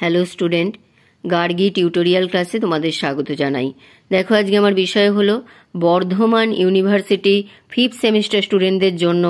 Hello student, Gargi tutorial ক্লাসে তোমাদের স্বাগত জানাই। দেখো, আজকে আমার বিষয় হলো বর্ধমান ইউনিভার্সিটি 5th সেমিস্টার স্টুডেন্টদের জন্য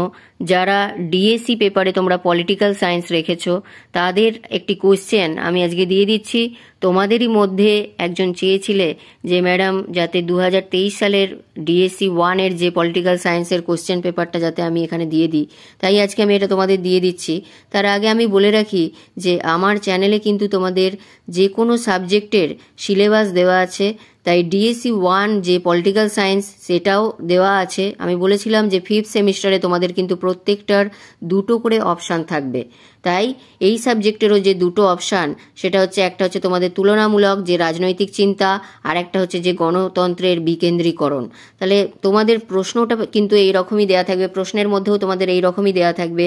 যারা ডিএসসি পেপারে তোমরা পলিটিক্যাল সায়েন্স রেখেছো তাদের একটি কোশ্চেন আমি আজকে দিয়ে দিচ্ছি। তোমাদেরই মধ্যে একজন চেয়েছিলে যে ম্যাডাম যাতে 2023 সালের ডিএসসি 1-এর যে পলিটিক্যাল সায়েন্সের কোশ্চেন পেপারটা যাতে আমি এখানে দিয়ে দিই, তাই আজকে আমি এটা তোমাদের দিয়ে দিচ্ছি। তার আগে আমি বলে রাখি যে আমার চ্যানেলে কিন্তু তোমাদের যে কোনো সাবজেক্টের সিলেবাস দেওয়া আছে, তাই ডিএসসি 1 যে পলিটিক্যাল সায়েন্স সেটাও দেওয়া আছে। আমি বলেছিলাম যে 5th সেমিস্টারে তোমাদের কিন্তু প্রত্যেকটার দুটো করে অপশান থাকবে, তাই এই সাবজেক্টেরও যে দুটো অপশান সেটা হচ্ছে, একটা হচ্ছে তোমাদের তুলনামূলক যে রাজনৈতিক চিন্তা, আর একটা হচ্ছে যে গণতন্ত্রের বিকেন্দ্রীকরণ। তাহলে তোমাদের প্রশ্নটা কিন্তু এই রকমই দেওয়া থাকবে, প্রশ্নের মধ্যেও তোমাদের এই রকমই দেওয়া থাকবে,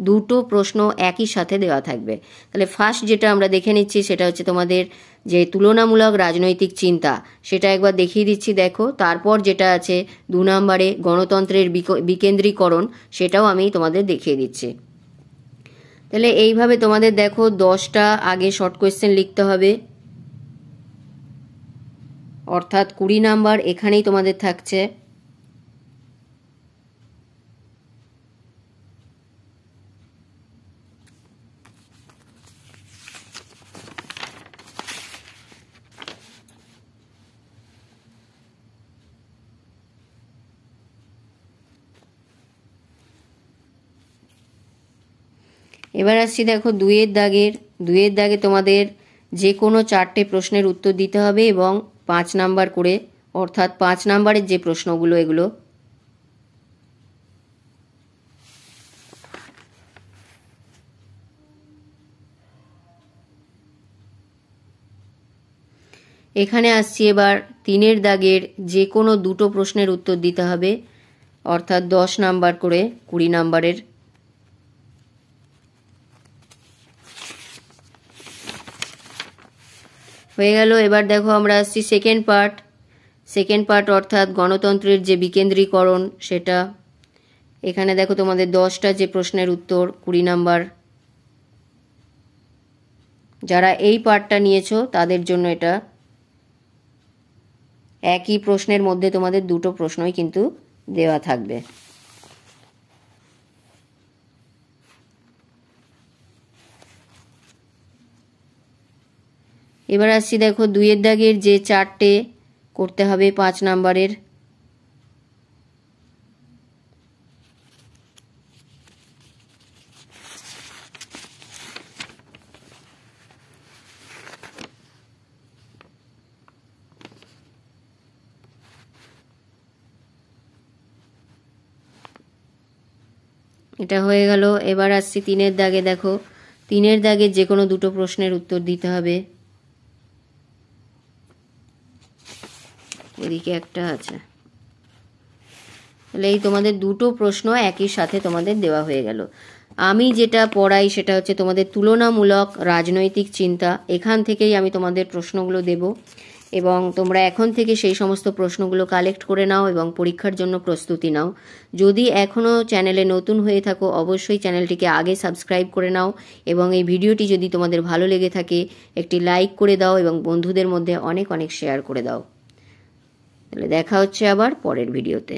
দুটো প্রশ্ন একই সাথে দেওয়া থাকবে। তাহলে ফার্স্ট যেটা আমরা দেখে নিচ্ছি সেটা হচ্ছে তোমাদের যে তুলনামূলক রাজনৈতিক চিন্তা, সেটা একবার দেখিয়ে দিচ্ছি। দেখো, তারপর যেটা আছে 2 নম্বরে গণতন্ত্রের বিকেন্দ্রীকরণ, সেটাও আমি তোমাদের দেখিয়ে দিচ্ছি। তাহলে এইভাবে তোমাদের দেখো 10টা আগে শর্ট কোয়েশ্চেন লিখতে হবে, অর্থাৎ 20 নাম্বার এখানেই তোমাদের থাকছে। এবার আসছি, দেখো 2-এর দাগে তোমাদের যে কোনো 4টে প্রশ্নের উত্তর দিতে হবে এবং 5 নাম্বার করে, অর্থাৎ 5 নাম্বারের যে প্রশ্নগুলো এগুলো। এখানে আসছি এবার 3-এর দাগের যে কোনো দুটো প্রশ্নের উত্তর দিতে হবে, অর্থাৎ 10 নাম্বার করে 20 নাম্বারের। হয়ে গেল। এবার দেখো আমরা আসছি সেকেন্ড পার্ট অর্থাৎ গণতন্ত্রের যে বিকেন্দ্রীকরণ সেটা। এখানে দেখো তোমাদের 10টা যে প্রশ্নের উত্তর, 20 নাম্বার। যারা এই পার্টটা নিয়েছো তাদের জন্য এটা একই প্রশ্নের মধ্যে তোমাদের দুটো প্রশ্নই কিন্তু দেওয়া থাকবে। এবার আসছি, দেখো 2-এর দাগের যে 4টে করতে হবে 5 নাম্বারের। এটা হয়ে গেল। এবার আসছি 3-এর দাগে। দেখো 3-এর দাগে যে কোনো দুটো প্রশ্নের উত্তর দিতে হবে। এদিকে একটা আছে। তাহলে এই তোমাদের দুটো প্রশ্ন একই সাথে তোমাদের দেওয়া হয়ে গেল। আমি যেটা পড়াই সেটা হচ্ছে তোমাদের তুলনামূলক রাজনৈতিক চিন্তা, এখান থেকেই আমি তোমাদের প্রশ্নগুলো দেব এবং তোমরা এখন থেকে সেই সমস্ত প্রশ্নগুলো কালেক্ট করে নাও এবং পরীক্ষার জন্য প্রস্তুতি নাও। যদি এখনও চ্যানেলে নতুন হয়ে থাকো অবশ্যই চ্যানেলটিকে আগে সাবস্ক্রাইব করে নাও এবং এই ভিডিওটি যদি তোমাদের ভালো লেগে থাকে একটি লাইক করে দাও এবং বন্ধুদের মধ্যে অনেক অনেক শেয়ার করে দাও। তাহলে দেখা হচ্ছে আবার পরের ভিডিওতে।